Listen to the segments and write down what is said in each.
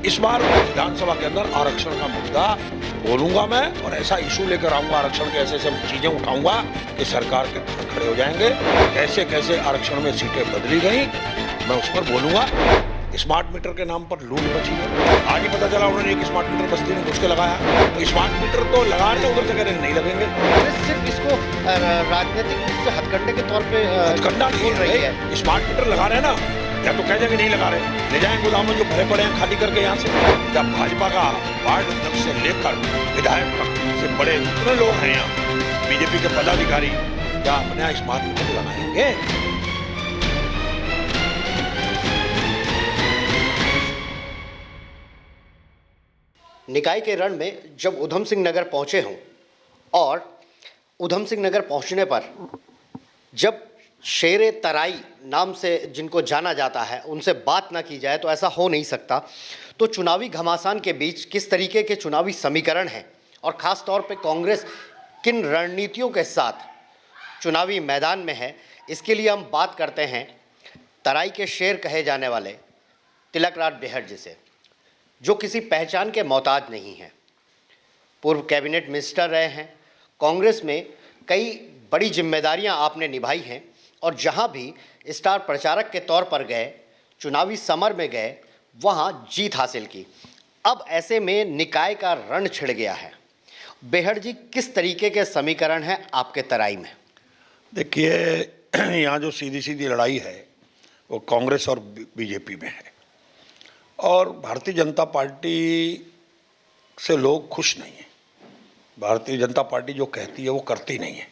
इस बार विधानसभा के अंदर आरक्षण का मुद्दा बोलूंगा मैं और ऐसा इशू लेकर आऊंगा, आरक्षण के ऐसे ऐसे चीजें उठाऊंगा कि सरकार के खड़े हो जाएंगे। कैसे कैसे आरक्षण में सीटें बदली गई मैं उस पर बोलूंगा। स्मार्ट मीटर के नाम पर लूट मची है। आज ही पता चला उन्होंने एक स्मार्ट मीटर बस्ती में घुस के लगाया। तो स्मार्ट मीटर तो लगा रहे उधर से कह रहे नहीं लगेंगे। सिर्फ इसको राजनीतिक रूप से हथकंडे के तौर पे हथकंडा नहीं रही है। स्मार्ट मीटर लगा रहे हैं ना, या तो कह देंगे नहीं लगा रहे, ले जाएंगे गोदामों जो भरे पड़े हैं खाली करके यहाँ से। जब भाजपा का वार्ड अध्यक्ष से लेकर विधायक तक से बड़े जितने लोग हैं यहाँ बीजेपी के पदाधिकारी क्या अपने यहाँ स्मार्ट मीटर लगाएंगे? निकाय के रण में जब उधम सिंह नगर पहुंचे हों और उधम सिंह नगर पहुंचने पर जब शेरे तराई नाम से जिनको जाना जाता है उनसे बात ना की जाए तो ऐसा हो नहीं सकता। तो चुनावी घमासान के बीच किस तरीके के चुनावी समीकरण हैं और ख़ास तौर पे कांग्रेस किन रणनीतियों के साथ चुनावी मैदान में है, इसके लिए हम बात करते हैं तराई के शेर कहे जाने वाले तिलक राज बेहड़ जी से, जो किसी पहचान के मोहताज नहीं हैं। पूर्व कैबिनेट मिनिस्टर रहे हैं, कांग्रेस में कई बड़ी जिम्मेदारियां आपने निभाई हैं और जहां भी स्टार प्रचारक के तौर पर गए, चुनावी समर में गए, वहां जीत हासिल की। अब ऐसे में निकाय का रण छिड़ गया है। बेहड़ जी, किस तरीके के समीकरण हैं आपके तराई में? देखिए, यहाँ जो सीधी सीधी लड़ाई है वो कांग्रेस और बीजेपी में है और भारतीय जनता पार्टी से लोग खुश नहीं हैं। भारतीय जनता पार्टी जो कहती है वो करती नहीं है,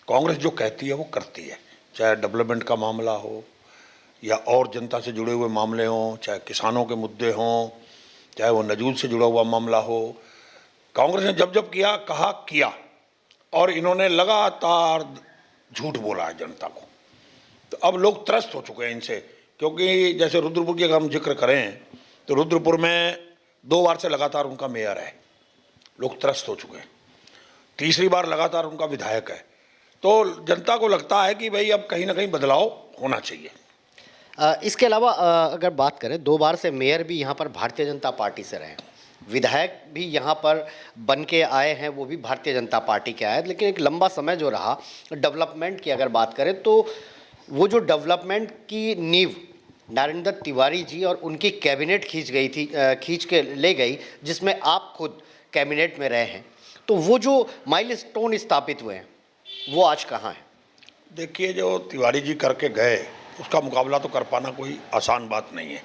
कांग्रेस जो कहती है वो करती है। चाहे डेवलपमेंट का मामला हो या और जनता से जुड़े हुए मामले हों, चाहे किसानों के मुद्दे हों, चाहे वो नजूल से जुड़ा हुआ मामला हो, कांग्रेस ने जब जब किया कहा किया और इन्होंने लगातार झूठ बोला है जनता को। तो अब लोग त्रस्त हो चुके हैं इनसे, क्योंकि जैसे रुद्रपुर की अगर हम जिक्र करें तो रुद्रपुर में 2 बार से लगातार उनका मेयर है, लोग त्रस्त हो चुके हैं। तीसरी बार लगातार उनका विधायक है, तो जनता को लगता है कि भाई अब कहीं ना कहीं बदलाव होना चाहिए। इसके अलावा अगर बात करें, 2 बार से मेयर भी यहाँ पर भारतीय जनता पार्टी से रहे, विधायक भी यहाँ पर बन के आए हैं, वो भी भारतीय जनता पार्टी के आए, लेकिन एक लंबा समय जो रहा डेवलपमेंट की अगर बात करें तो वो जो डेवलपमेंट की नींव नरेंद्र तिवारी जी और उनकी कैबिनेट खींच के ले गई, जिसमें आप खुद कैबिनेट में रहे हैं, तो वो जो माइलस्टोन स्थापित हुए हैं वो आज कहाँ है? देखिए, जो तिवारी जी करके गए उसका मुकाबला तो कर पाना कोई आसान बात नहीं है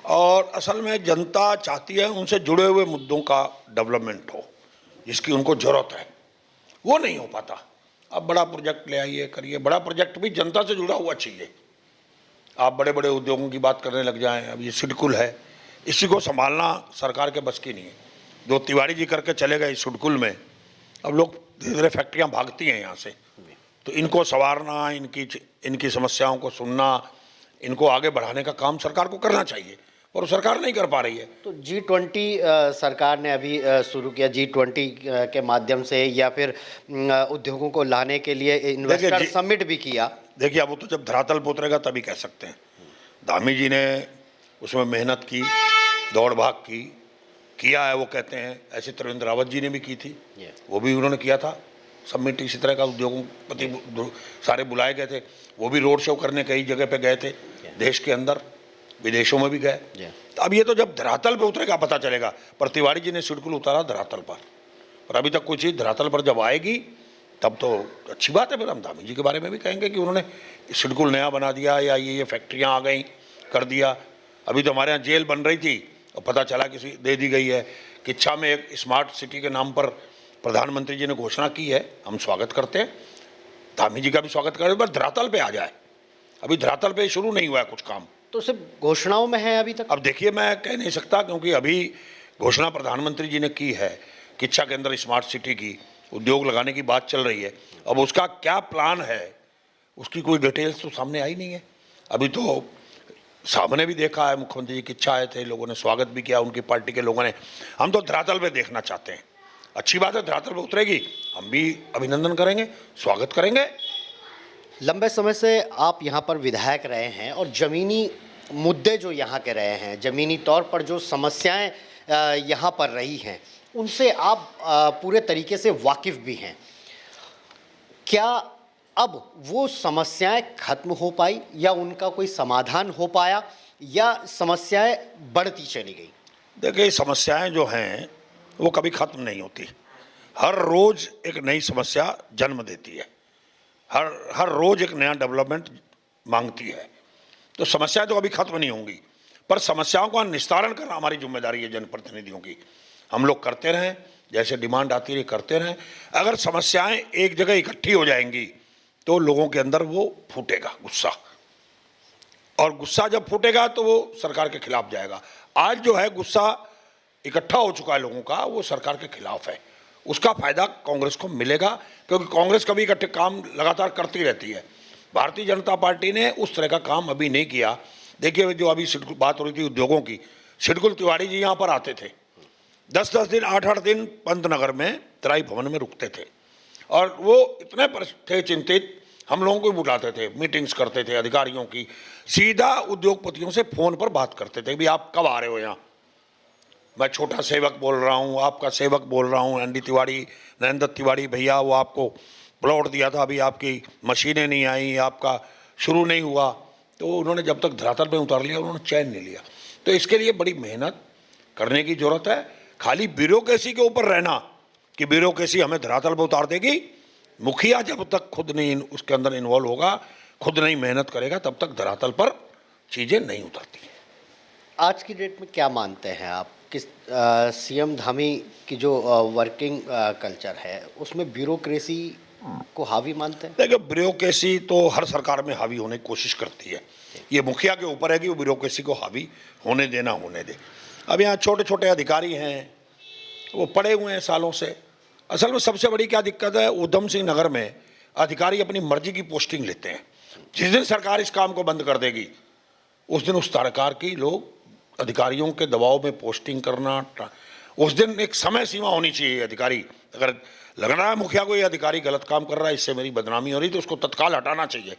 और असल में जनता चाहती है उनसे जुड़े हुए मुद्दों का डेवलपमेंट हो, जिसकी उनको ज़रूरत है, वो नहीं हो पाता। अब बड़ा प्रोजेक्ट ले आइए, करिए, बड़ा प्रोजेक्ट भी जनता से जुड़ा हुआ चाहिए। आप बड़े बड़े उद्योगों की बात करने लग जाएं, अब ये सिडकुल है, इसी को संभालना सरकार के बस की नहीं है। जो तिवारी जी करके चले गए सिडकुल में, अब लोग धीरे धीरे फैक्ट्रियाँ भागती हैं यहाँ से, तो इनको संवारना, इनकी समस्याओं को सुनना, इनको आगे बढ़ाने का काम सरकार को करना चाहिए और सरकार नहीं कर पा रही है। तो G20 सरकार ने अभी शुरू किया, G20 के माध्यम से, या फिर उद्योगों को लाने के लिए इन्वेस्टर समिट भी किया। देखिए, अब वो तो जब धरातल पे उतरेगा तभी कह सकते हैं। धामी जी ने उसमें मेहनत की, दौड़ भाग किया है, वो कहते हैं। ऐसे त्रिवेंद्र रावत जी ने भी की थी, वो भी उन्होंने किया था समिट। इसी तरह का उद्योगपति सारे बुलाए गए थे, वो भी रोड शो करने कई जगह पे गए थे, देश के अंदर विदेशों में भी गए। तो अब ये तो जब धरातल पे उतरेगा पता चलेगा। पर तिवारी जी ने सिडकुल उतारा धरातल पर अभी तक कोई चीज़ धरातल पर जब आएगी तब तो अच्छी बात है। फिर हम धामी जी के बारे में भी कहेंगे कि उन्होंने सिडकुल नया बना दिया या ये फैक्ट्रियाँ आ गई कर दिया। अभी तो हमारे यहाँ जेल बन रही थी और पता चला किसी दे दी गई है। किच्छा में एक स्मार्ट सिटी के नाम पर प्रधानमंत्री जी ने घोषणा की है, हम स्वागत करते हैं, धामी जी का भी स्वागत करें, पर धरातल पे आ जाए। अभी धरातल पे शुरू नहीं हुआ है कुछ काम, तो सिर्फ घोषणाओं में है अभी तक। अब देखिए, मैं कह नहीं सकता क्योंकि अभी घोषणा प्रधानमंत्री जी ने की है किच्छा के अंदर स्मार्ट सिटी की, उद्योग लगाने की बात चल रही है। अब उसका क्या प्लान है उसकी कोई डिटेल्स तो सामने आई नहीं है। अभी तो सामने भी देखा है, मुख्यमंत्री जी किच्छा आए थे, लोगों ने स्वागत भी किया, उनकी पार्टी के लोगों ने। हम तो धरातल पे देखना चाहते हैं। अच्छी बात है, धरातल पे उतरेगी, हम भी अभिनंदन करेंगे, स्वागत करेंगे। लंबे समय से आप यहाँ पर विधायक रहे हैं और ज़मीनी मुद्दे जो यहाँ के रहे हैं, ज़मीनी तौर पर जो समस्याएं यहाँ पर रही हैं, उनसे आप पूरे तरीके से वाकिफ़ भी हैं। क्या अब वो समस्याएं खत्म हो पाई या उनका कोई समाधान हो पाया या समस्याएं बढ़ती चली गई? देखिए, समस्याएं जो हैं वो कभी खत्म नहीं होती। हर रोज एक नई समस्या जन्म देती है, हर हर रोज एक नया डेवलपमेंट मांगती है। तो समस्याएं तो कभी खत्म नहीं होंगी, पर समस्याओं का निस्तारण करना हमारी जिम्मेदारी है जनप्रतिनिधियों की। हम लोग करते रहें, जैसे डिमांड आती रही करते रहें। अगर समस्याएं एक जगह इकट्ठी हो जाएंगी तो लोगों के अंदर वो फूटेगा गुस्सा, और गुस्सा जब फूटेगा तो वो सरकार के खिलाफ जाएगा। आज जो है गुस्सा इकट्ठा हो चुका है लोगों का, वो सरकार के खिलाफ है। उसका फायदा कांग्रेस को मिलेगा, क्योंकि कांग्रेस कभी इकट्ठे काम लगातार करती रहती है। भारतीय जनता पार्टी ने उस तरह का काम अभी नहीं किया। देखिए, जो अभी बात हो रही थी उद्योगों की, सिडकुल तिवारी जी यहाँ पर आते थे, 10-10 दिन 8-8 दिन पंतनगर में तराई भवन में रुकते थे, और वो इतने थे चिंतित, हम लोगों को भी बुलाते थे, मीटिंग्स करते थे अधिकारियों की, सीधा उद्योगपतियों से फोन पर बात करते थे भी आप कब आ रहे हो यहाँ। मैं छोटा सेवक बोल रहा हूँ, आपका सेवक बोल रहा हूँ, एनडी तिवारी, नरेंद्र तिवारी भैया, वो आपको प्लॉट दिया था, अभी आपकी मशीनें नहीं आई, आपका शुरू नहीं हुआ। तो उन्होंने जब तक धरातल पे उतार लिया, उन्होंने चैन नहीं लिया। तो इसके लिए बड़ी मेहनत करने की जरूरत है। खाली ब्यूरोक्रेसी के ऊपर रहना कि ब्यूरोक्रेसी हमें धरातल पर उतार देगी, मुखिया जब तक खुद नहीं उसके अंदर इन्वॉल्व होगा, खुद नहीं मेहनत करेगा, तब तक धरातल पर चीज़ें नहीं उतरती। आज की डेट में क्या मानते हैं आप, किस सीएम धामी की जो वर्किंग कल्चर है उसमें ब्यूरोक्रेसी को हावी मानते हैं? देखिए, ब्यूरोक्रेसी तो हर सरकार में हावी होने की कोशिश करती है। ये मुखिया के ऊपर है कि वो ब्यूरोक्रेसी को हावी होने देना होने दे। अब यहाँ छोटे छोटे अधिकारी हैं, वो पड़े हुए हैं सालों से। असल में सबसे बड़ी क्या दिक्कत है, उधम सिंह नगर में अधिकारी अपनी मर्जी की पोस्टिंग लेते हैं। जिस दिन सरकार इस काम को बंद कर देगी, उस दिन उस सरकार की लोग अधिकारियों के दबाव में पोस्टिंग करना, उस दिन एक समय सीमा होनी चाहिए। अधिकारी अगर लग रहा है मुखिया को ये अधिकारी गलत काम कर रहा है, इससे मेरी बदनामी हो रही, तो उसको तत्काल हटाना चाहिए।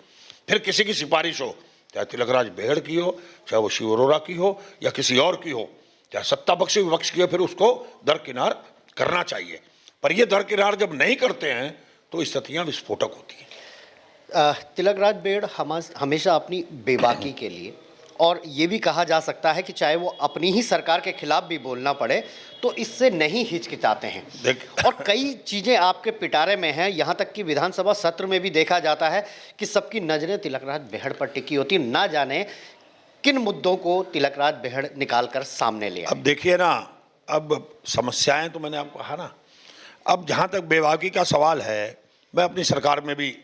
फिर किसी की सिफारिश हो, चाहे तिलकराज बेहड़ की हो, चाहे वो शिव अरोड़ा की हो, या किसी और की हो, चाहे सत्ता पक्ष विपक्ष की हो, फिर उसको दरकिनार करना चाहिए। पर ये दरकिनार जब नहीं करते हैं तो स्थितियाँ विस्फोटक होती हैं। तिलकराज बेड़ हमेशा अपनी बेबाकी के लिए, और ये भी कहा जा सकता है कि चाहे वो अपनी ही सरकार के खिलाफ भी बोलना पड़े तो इससे नहीं हिचकिचाते हैं। और कई चीज़ें आपके पिटारे में हैं, यहाँ तक कि विधानसभा सत्र में भी देखा जाता है कि सबकी नज़रें तिलकराज बेहड़ पर टिकी होती, ना जाने किन मुद्दों को तिलकराज बेहड़ निकाल कर सामने ले आए। अब देखिए ना, अब समस्याएं तो मैंने आपको कहा ना। अब जहाँ तक बेबाकी का सवाल है, मैं अपनी सरकार में भी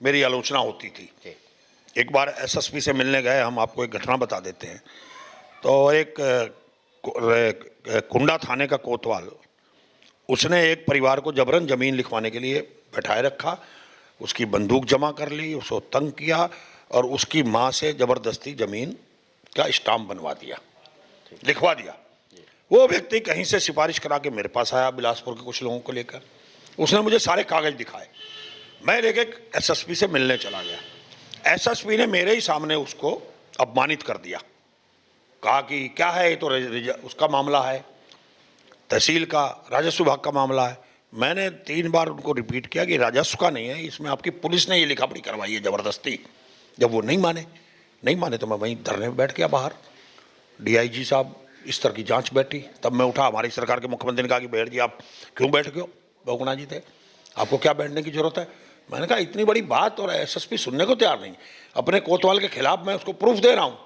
मेरी आलोचना होती थी। एक बार एसएसपी से मिलने गए हम, आपको एक घटना बता देते हैं। तो एक कुंडा थाने का कोतवाल, उसने एक परिवार को जबरन ज़मीन लिखवाने के लिए बैठाए रखा, उसकी बंदूक जमा कर ली, उसको तंग किया और उसकी माँ से ज़बरदस्ती ज़मीन का स्टाम्प बनवा दिया, लिखवा दिया। वो व्यक्ति कहीं से सिफारिश करा के मेरे पास आया, बिलासपुर के कुछ लोगों को लेकर। उसने मुझे सारे कागज़ दिखाए, मैं लेके एसएसपी से मिलने चला गया। एसएसपी ने मेरे ही सामने उसको अपमानित कर दिया, कहा कि क्या है ये, तो उसका मामला है, तहसील का राजस्व विभाग का मामला है। मैंने 3 बार उनको रिपीट किया कि राजस्व का नहीं है, इसमें आपकी पुलिस ने ये लिखा पढ़ी करवाई है ज़बरदस्ती। जब वो नहीं माने तो मैं वहीं धरने में बैठ गया बाहर। डीआईजी साहब इस तरह की जांच बैठी, तब मैं उठा। हमारी सरकार के मुख्यमंत्री ने कहा कि बेहड़ जी आप क्यों बैठ गए हो, बहुगुणा जी थे, आपको क्या बैठने की जरूरत है। मैंने कहा इतनी बड़ी बात और एसएसपी सुनने को तैयार नहीं। अपने कोतवाल के खिलाफ मैं उसको प्रूफ दे रहा हूँ।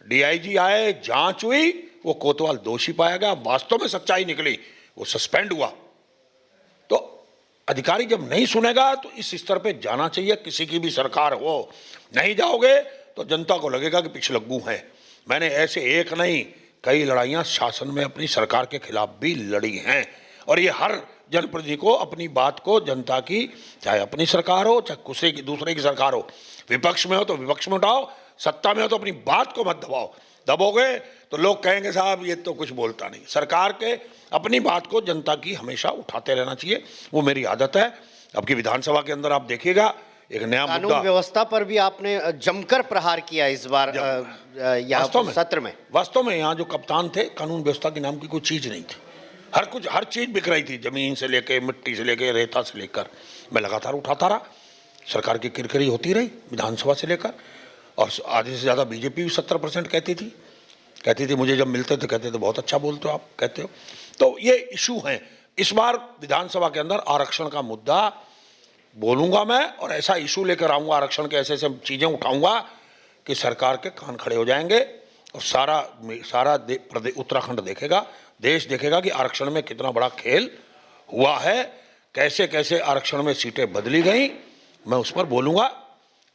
डीआईजी आए, जांच हुई, वो कोतवाल दोषी पाया गया, वास्तव में सच्चाई निकली, वो सस्पेंड हुआ। तो अधिकारी जब नहीं सुनेगा तो इस स्तर पे जाना चाहिए, किसी की भी सरकार हो। नहीं जाओगे तो जनता को लगेगा कि पिछलग्गू हैं। मैंने ऐसे एक नहीं कई लड़ाइयाँ शासन में अपनी सरकार के खिलाफ भी लड़ी हैं, और ये हर जनप्रतिनिधि को अपनी बात को जनता की, चाहे अपनी सरकार हो चाहे दूसरे की सरकार हो, विपक्ष में हो तो विपक्ष में उठाओ, सत्ता में हो तो अपनी बात को मत दबाओ। दबोगे तो लोग कहेंगे साहब ये तो कुछ बोलता नहीं। सरकार के अपनी बात को जनता की हमेशा उठाते रहना चाहिए, वो मेरी आदत है। अब की विधानसभा के अंदर आप देखिएगा एक नया कानून मुद्दा। व्यवस्था पर भी आपने जमकर प्रहार किया इस बार यहाँ सत्र में। वास्तव में यहाँ जो कप्तान थे, कानून व्यवस्था के नाम की कोई चीज नहीं थी। हर चीज बिक रही थी, जमीन से लेके, मिट्टी से लेके, रेता से लेकर। मैं लगातार उठाता रहा, सरकार की किरकिरी होती रही विधानसभा से लेकर, और आधे से ज़्यादा बीजेपी भी 70% कहती थी। मुझे जब मिलते थे कहते थे बहुत अच्छा बोलते हो आप, कहते हो। तो ये इशू हैं। इस बार विधानसभा के अंदर आरक्षण का मुद्दा बोलूंगा मैं, और ऐसा इशू लेकर आऊंगा, आरक्षण के ऐसे ऐसे चीज़ें उठाऊंगा कि सरकार के कान खड़े हो जाएंगे, और सारा उत्तराखंड देखेगा, देश देखेगा कि आरक्षण में कितना बड़ा खेल हुआ है, कैसे कैसे आरक्षण में सीटें बदली गई। मैं उस पर बोलूंगा,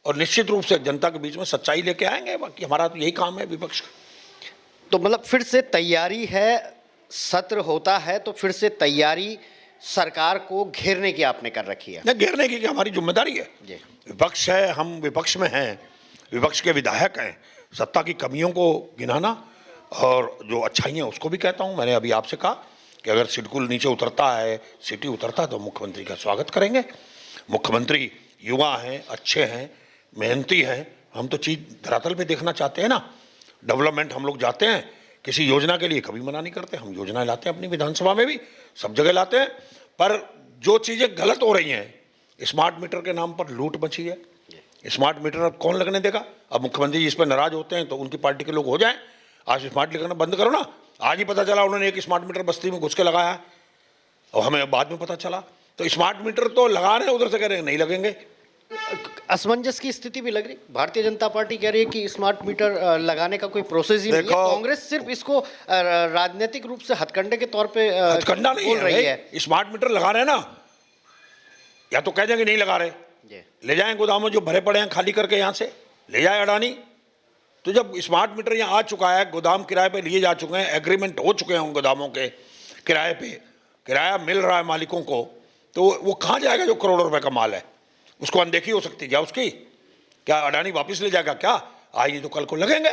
और निश्चित रूप से जनता के बीच में सच्चाई लेके आएंगे। बाकी हमारा तो यही काम है विपक्ष का। तो मतलब फिर से तैयारी है, सत्र होता है तो फिर से तैयारी सरकार को घेरने की आपने कर रखी है। नहीं, घेरने की हमारी जिम्मेदारी है। विपक्ष है, हम विपक्ष में हैं, विपक्ष के विधायक हैं। सत्ता की कमियों को गिनाना और जो अच्छाइयाँ उसको भी कहता हूँ। मैंने अभी आपसे कहा कि अगर सिडकुल नीचे उतरता है, सिटी उतरता है, तो मुख्यमंत्री का स्वागत करेंगे। मुख्यमंत्री युवा हैं, अच्छे हैं, मेहनती हैं। हम तो चीज़ धरातल पे देखना चाहते हैं ना। डेवलपमेंट हम लोग जाते हैं किसी योजना के लिए, कभी मना नहीं करते। हम योजनाएं लाते हैं अपनी विधानसभा में भी, सब जगह लाते हैं। पर जो चीज़ें गलत हो रही हैं, स्मार्ट मीटर के नाम पर लूट मची है। स्मार्ट मीटर अब कौन लगने देगा? अब मुख्यमंत्री जी इस पर नाराज होते हैं तो उनकी पार्टी के लोग हो जाएं, आज स्मार्ट लगाना बंद करो ना। आज ही पता चला उन्होंने एक स्मार्ट मीटर बस्ती में घुस के लगाया है, और हमें बाद में पता चला। तो स्मार्ट मीटर तो लगा रहे हैं, उधर से कह रहे हैं नहीं लगेंगे। असमंजस की स्थिति भी लग रही। भारतीय जनता पार्टी कह रही है कि स्मार्ट मीटर लगाने का कोई प्रोसेस ही नहीं है। कांग्रेस सिर्फ इसको राजनीतिक रूप से हथकंडे के तौर पे हथकंडा नहीं बोल रही है। स्मार्ट मीटर लगा रहे हैं ना, या तो कह देंगे नहीं लगा रहे, ले जाएं गोदामों जो भरे पड़े हैं खाली करके, यहाँ से ले जाए अडानी। तो जब स्मार्ट मीटर यहाँ आ चुका है, गोदाम किराए पे लिए जा चुके हैं, एग्रीमेंट हो चुके हैं उन गोदामों के किराए पे, किराया मिल रहा है मालिकों को, तो वो कहाँ जाएगा जो करोड़ों रुपए का माल है? उसको अनदेखी हो सकती है क्या उसकी? क्या अडानी वापस ले जाएगा क्या? आज नहीं तो कल को लगेंगे।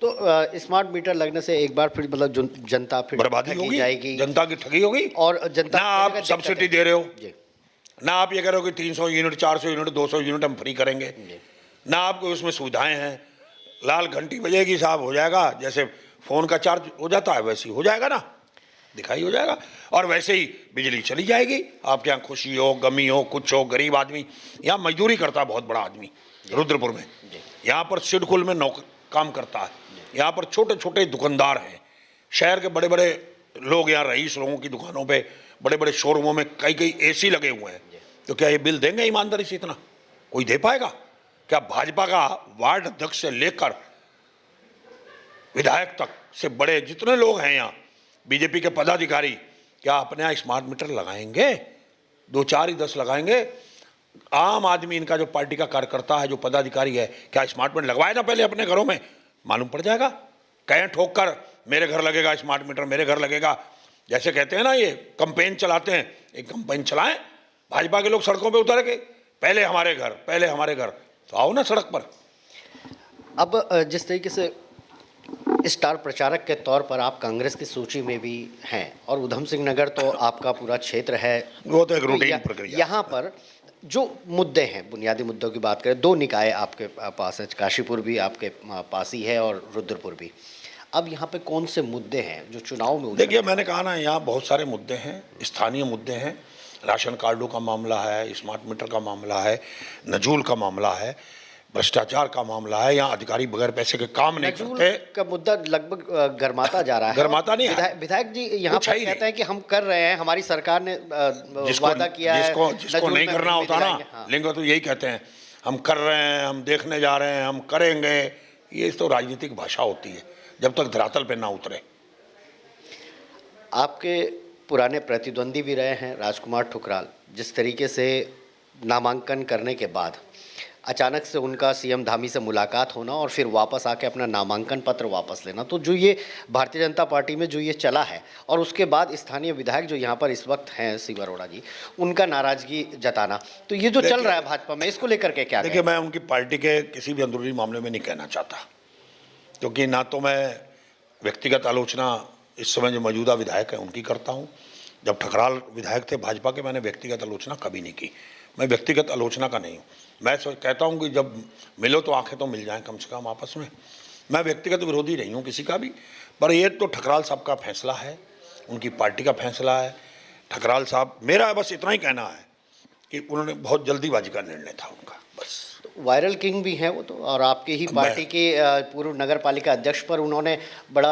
तो स्मार्ट मीटर लगने से एक बार फिर मतलब जनता फिर बर्बादी होगी, जाएगी, जनता की ठगी होगी। और जनता ना आप सब्सिडी दे रहे हो, ना आप ये कह रहे हो कि 300 यूनिट, 400 यूनिट, 200 यूनिट हम फ्री करेंगे, ना आपको उसमें सुविधाएं हैं। लाल घंटी बजेगी साहब, हो जाएगा। जैसे फोन का चार्ज हो जाता है वैसे ही हो जाएगा ना, दिखाई हो जाएगा। और वैसे ही बिजली चली जाएगी। आपके यहाँ खुशी हो, गमी हो, कुछ हो, गरीब आदमी यहाँ मजदूरी करता है, बहुत बड़ा आदमी रुद्रपुर में, यहाँ पर सिडकुल में काम करता है, यहाँ पर छोटे छोटे दुकानदार हैं, शहर के बड़े बड़े लोग, यहाँ रईस लोगों की दुकानों पे, बड़े बड़े शोरूमों में कई एसी लगे हुए हैं। तो क्या ये बिल देंगे ईमानदारी से? इतना कोई दे पाएगा क्या? भाजपा का वार्ड अध्यक्ष से लेकर विधायक तक से बड़े जितने लोग हैं यहाँ, बीजेपी के पदाधिकारी, क्या अपने यहाँ स्मार्ट मीटर लगाएंगे? 2, 4 ही 10 लगाएंगे? आम आदमी, इनका जो पार्टी का कार्यकर्ता है, जो पदाधिकारी है, क्या स्मार्ट मीटर लगवाए ना पहले अपने घरों में? मालूम पड़ जाएगा। कहें ठोक कर मेरे घर लगेगा स्मार्ट मीटर, मेरे घर लगेगा, जैसे कहते हैं ना, ये कैंपेन चलाते हैं, एक कैंपेन चलाएं। भाजपा के लोग सड़कों पे उतर के पहले हमारे घर, पहले हमारे घर, तो आओ ना सड़क पर। अब जिस तरीके से स्टार प्रचारक के तौर पर आप कांग्रेस की सूची में भी हैं, और उधम सिंह नगर तो आपका पूरा क्षेत्र है, वो तो एक रूटीन प्रक्रिया। यहाँ पर जो मुद्दे हैं, बुनियादी मुद्दों की बात करें, 2 निकाय आपके पास है, काशीपुर भी आपके पास ही है और रुद्रपुर भी। अब यहाँ पे कौन से मुद्दे हैं जो चुनाव में? देखिए, मैंने कहा ना, यहाँ बहुत सारे मुद्दे हैं, स्थानीय मुद्दे हैं। राशन कार्डों का मामला है, स्मार्ट मीटर का मामला है, नजूल का मामला है, भ्रष्टाचार का मामला है। यहाँ अधिकारी बगैर पैसे के काम नहीं करते। का मुद्दा लगभग गरमाता जा रहा है। गरमाता नहीं है। विधायक जी यहाँ पर कहते हैं कि हम कर रहे हैं, हमारी सरकार ने वादा किया है। जिसको नहीं करना होता ना, लेंगे तो यही कहते हैं हम कर रहे हैं, हम देखने जा रहे हैं, हम करेंगे। ये तो राजनीतिक भाषा होती है जब तक धरातल पे ना उतरे। आपके पुराने प्रतिद्वंदी भी रहे हैं राजकुमार ठुकराल, जिस तरीके से नामांकन करने के बाद अचानक से उनका सीएम धामी से मुलाकात होना और फिर वापस आके अपना नामांकन पत्र वापस लेना, तो जो ये भारतीय जनता पार्टी में जो ये चला है, और उसके बाद स्थानीय विधायक जो यहाँ पर इस वक्त हैं शिव अरोड़ा जी, उनका नाराजगी जताना, तो ये जो चल रहा है भाजपा में, इसको लेकर के क्या? देखिए, मैं उनकी पार्टी के किसी भी अंदरूनी मामले में नहीं कहना चाहता, क्योंकि ना तो मैं व्यक्तिगत आलोचना इस समय जो मौजूदा विधायक हैं उनकी करता हूँ। जब ठकराल विधायक थे भाजपा के, मैंने व्यक्तिगत आलोचना कभी नहीं की। मैं व्यक्तिगत आलोचना का नहीं हूँ। मैं कहता हूँ कि जब मिलो तो आंखें तो मिल जाएं कम से कम आपस में। मैं व्यक्तिगत विरोधी नहीं हूँ किसी का भी, पर ये तो ठकराल साहब का फैसला है, उनकी पार्टी का फैसला है। ठकराल साहब, मेरा बस इतना ही कहना है कि उन्होंने बहुत जल्दीबाजी का निर्णय था उनका, बस। वायरल किंग भी हैं वो तो, और आपके ही पार्टी के पूर्व नगर पालिका अध्यक्ष पर उन्होंने बड़ा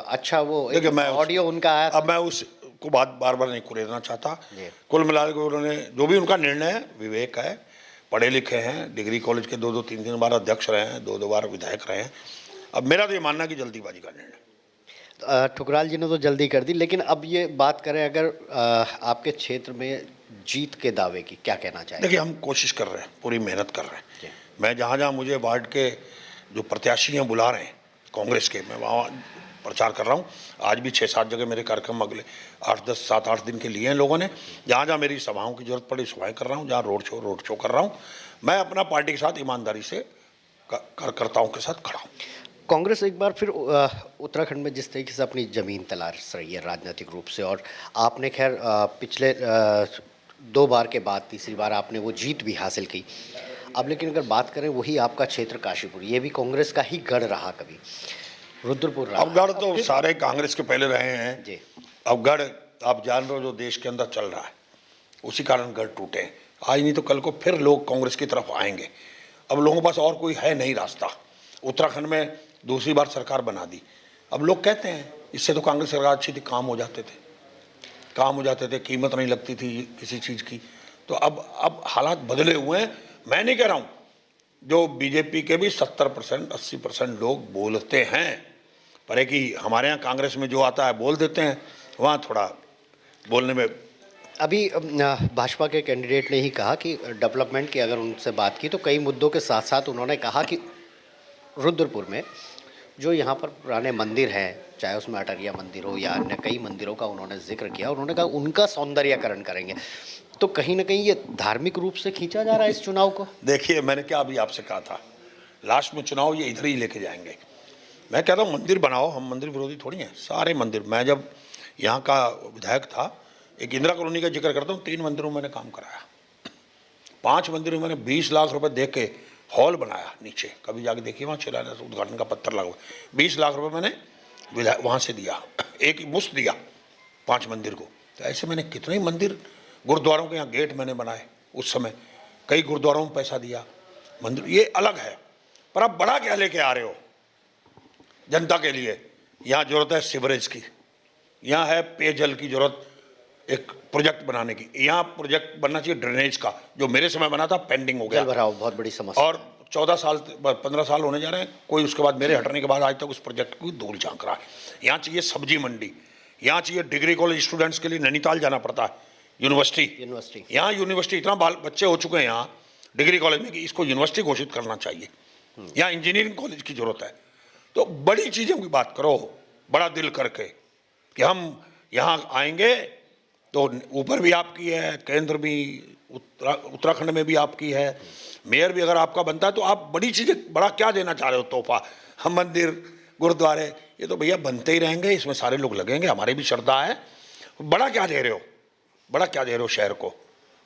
अच्छा वो देखिए, मैं ऑडियो उनका आया था। अब मैं उसको बार बार नहीं कुरेदना चाहता। जी। कुल मिलाकर उन्होंने जो भी उनका निर्णय है, विवेक है, पढ़े लिखे हैं, डिग्री कॉलेज के 2-2 3-3 बार अध्यक्ष रहे हैं, 2-2 बार विधायक रहे हैं। अब मेरा तो ये मानना है कि जल्दीबाजी का निर्णय। ठुकराल जी ने तो जल्दी कर दी, लेकिन अब ये बात करें अगर आपके क्षेत्र में जीत के दावे की, क्या कहना चाहिए? देखिए, हम कोशिश कर रहे हैं, पूरी मेहनत कर रहे जी। हैं। मैं जहाँ जहाँ मुझे वार्ड के जो प्रत्याशी हैं बुला रहे हैं कांग्रेस के, मैं वहाँ प्रचार कर रहा हूँ। आज भी 6-7 जगह मेरे कार्यक्रम अगले 8-10 7-8 दिन के लिए हैं लोगों ने। जहाँ जहाँ मेरी सभाओं की जरूरत पड़ी सभाएं कर रहा हूँ, जहाँ रोड शो कर रहा हूँ। मैं अपना पार्टी के साथ ईमानदारी से कार्यकर्ताओं के साथ खड़ा हूँ। कांग्रेस एक बार फिर उत्तराखंड में जिस तरीके से अपनी ज़मीन तलाश रही है राजनीतिक रूप से, और आपने खैर पिछले 2 बार के बाद तीसरी बार आपने वो जीत भी हासिल की। अब लेकिन अगर बात करें वही आपका क्षेत्र काशीपुर, ये भी कांग्रेस का ही गढ़ रहा, कभी रुद्रपुर रहा। अब गढ़ तो सारे कांग्रेस के पहले रहे हैं जी। अब गढ़ आप जान रहे हो जो देश के अंदर चल रहा है, उसी कारण गढ़ टूटे हैं। आज नहीं तो कल को फिर लोग कांग्रेस की तरफ आएंगे। अब लोगों के पास और कोई है नहीं रास्ता। उत्तराखंड में दूसरी बार सरकार बना दी। अब लोग कहते हैं इससे तो कांग्रेस सरकार अच्छी थी, काम हो जाते थे, कीमत नहीं लगती थी किसी चीज़ की। तो अब हालात बदले हुए हैं। मैं नहीं कह रहा हूँ, जो बीजेपी के भी 70% 80% लोग बोलते हैं, पर है कि हमारे यहाँ कांग्रेस में जो आता है बोल देते हैं, वहाँ थोड़ा बोलने में। अभी भाजपा के कैंडिडेट ने ही कहा कि डेवलपमेंट की अगर उनसे बात की तो कई मुद्दों के साथ साथ उन्होंने कहा कि रुद्रपुर में जो यहाँ पर पुराने मंदिर हैं, चाहे उसमें अटरिया मंदिर हो या अन्य कई मंदिरों का उन्होंने जिक्र किया, उन्होंने कहा उनका सौंदर्यीकरण करेंगे। तो कहीं ना कहीं ये धार्मिक रूप से खींचा जा रहा है इस चुनाव को। देखिए, मैंने क्या अभी आपसे कहा था, लास्ट में चुनाव ये इधर ही लेके जाएंगे। मैं कहता हूँ मंदिर बनाओ, हम मंदिर विरोधी थोड़ी हैं। सारे मंदिर, मैं जब यहाँ का विधायक था, एक इंदिरा कॉलोनी का जिक्र करता हूँ, 3 मंदिरों में मैंने काम कराया। 5 मंदिरों में मैंने 20 लाख रुपए दे के हॉल बनाया नीचे, कभी जाके देखिए वहाँ शिलान्यास उद्घाटन का पत्थर लगा हुआ। 20 लाख रुपए मैंने विधायक वहाँ से दिया, एक मुश्त दिया 5 मंदिर को। तो ऐसे मैंने कितने ही मंदिर, गुरुद्वारों के यहाँ गेट मैंने बनाए उस समय, कई गुरुद्वारों में पैसा दिया। मंदिर ये अलग है, पर आप बड़ा क्या लेके आ रहे हो जनता के लिए? यहाँ जरूरत है सीवरेज की, यहाँ है पेयजल की जरूरत, एक प्रोजेक्ट बनाने की। यहाँ प्रोजेक्ट बनना चाहिए ड्रेनेज का, जो मेरे समय बना था पेंडिंग हो गया। जल भराव बहुत बड़ी समस्या, और 14 साल 15 साल होने जा रहे हैं, कोई उसके बाद मेरे हटने के बाद आज तक उस प्रोजेक्ट की धूल झांक रहा है। यहाँ चाहिए सब्जी मंडी, यहाँ चाहिए डिग्री कॉलेज स्टूडेंट्स के लिए नैनीताल जाना पड़ता है, यूनिवर्सिटी। यहाँ यूनिवर्सिटी, इतना बच्चे हो चुके हैं यहाँ डिग्री कॉलेज में कि इसको यूनिवर्सिटी घोषित करना चाहिए। यहाँ इंजीनियरिंग कॉलेज की जरूरत है। तो बड़ी चीज़ों की बात करो, बड़ा दिल करके कि हम यहाँ आएंगे तो ऊपर भी आपकी है, केंद्र भी, उत्तराखंड में भी आपकी है, मेयर भी अगर आपका बनता है तो आप बड़ी चीज़ें, बड़ा क्या देना चाह रहे हो तोहफा? हम मंदिर गुरुद्वारे ये तो भैया बनते ही रहेंगे, इसमें सारे लोग लगेंगे, हमारी भी श्रद्धा है। बड़ा क्या दे रहे हो, बड़ा क्या दे रहे हो शहर को?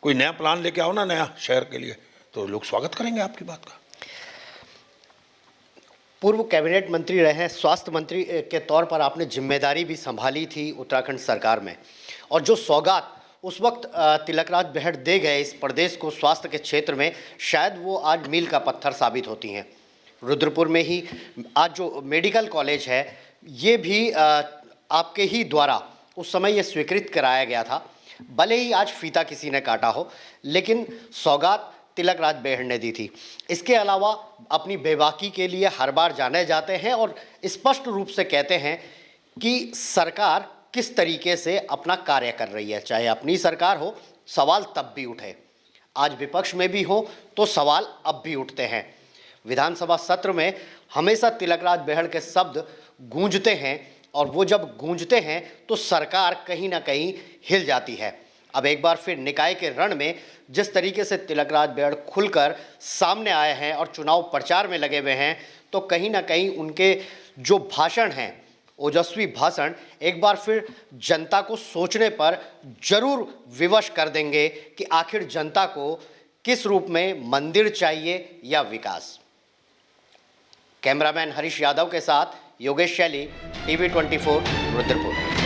कोई नया प्लान लेके आओ ना नया शहर के लिए, तो लोग स्वागत करेंगे आपकी बात का। पूर्व कैबिनेट मंत्री रहे हैं, स्वास्थ्य मंत्री के तौर पर आपने जिम्मेदारी भी संभाली थी उत्तराखंड सरकार में, और जो सौगात उस वक्त तिलकराज बेहड़ दे गए इस प्रदेश को स्वास्थ्य के क्षेत्र में, शायद वो आज मील का पत्थर साबित होती हैं। रुद्रपुर में ही आज जो मेडिकल कॉलेज है, ये भी आपके ही द्वारा उस समय ये स्वीकृत कराया गया था। भले ही आज फीता किसी ने काटा हो, लेकिन सौगात तिलकराज बेहड़ ने दी थी। इसके अलावा अपनी बेबाकी के लिए हर बार जाने जाते हैं और स्पष्ट रूप से कहते हैं कि सरकार किस तरीके से अपना कार्य कर रही है। चाहे अपनी सरकार हो, सवाल तब भी उठे, आज विपक्ष में भी हो तो सवाल अब भी उठते हैं। विधानसभा सत्र में हमेशा तिलकराज बेहड़ के शब्द गूंजते हैं, और वो जब गूंजते हैं तो सरकार कहीं ना कहीं हिल जाती है। अब एक बार फिर निकाय के रण में जिस तरीके से तिलकराज बेहड़ खुलकर सामने आए हैं और चुनाव प्रचार में लगे हुए हैं, तो कहीं ना कहीं उनके जो भाषण हैं ओजस्वी भाषण एक बार फिर जनता को सोचने पर जरूर विवश कर देंगे कि आखिर जनता को किस रूप में मंदिर चाहिए या विकास। कैमरामैन हरीश यादव के साथ योगेश शैली, टीवी 24, रुद्रपुर।